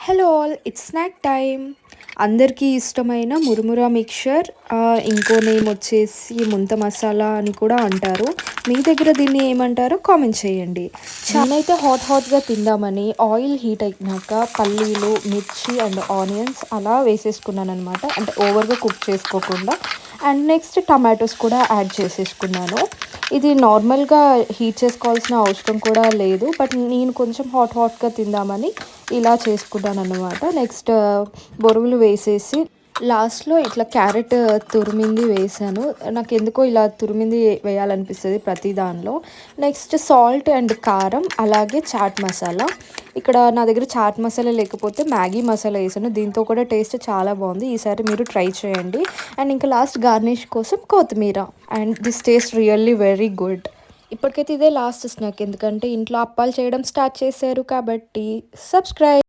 Hello all, it's snack time. అందరికీ ఇష్టమైన murmura mixture, ఇంకో నేమ్ వచ్చేసి ముంత మసాలా అని కూడా అంటారు. మీ దగ్గర దీన్ని ఏమంటారో కామెంట్ చేయండి. నేనైతే హాట్గా తిందామని ఆయిల్ హీట్ అయినాక పల్లీలు, మిర్చి అండ్ ఆనియన్స్ అలా వేసేసుకున్నాను అనమాట. అంటే ఓవర్గా కుక్ చేసుకోకుండా. అండ్ నెక్స్ట్ టమాటోస్ కూడా యాడ్ చేసేసుకున్నాను. ఇది నార్మల్గా హీట్ చేసుకోవాల్సిన అవసరం కూడా లేదు, బట్ నేను కొంచెం హాట్గా తిందామని ఇలా చేసుకున్నాను అనమాట. నెక్స్ట్ బొరుగులు వేసేసి లాస్ట్లో ఇట్లా క్యారెట్ తురిమింది వేసాను. నాకు ఎందుకో ఇలా తురిమింది వేయాలనిపిస్తుంది ప్రతి దానిలో. నెక్స్ట్ సాల్ట్ అండ్ కారం, అలాగే చాట్ మసాలా. ఇక్కడ నా దగ్గర చాట్ మసాలా లేకపోతే మ్యాగీ మసాలా వేసాను. దీంతో కూడా టేస్ట్ చాలా బాగుంది. ఈసారి మీరు ట్రై చేయండి. అండ్ ఇంకా లాస్ట్ గార్నిష్ కోసం కొత్తిమీర. And this taste really very good. ఇప్పటికైతే ఇదే లాస్ట్ స్నాక్, ఎందుకంటే ఇంట్లో అప్పాలు చేయడం స్టార్ట్ చేశారు కాబట్టి. సబ్స్క్రైబ్.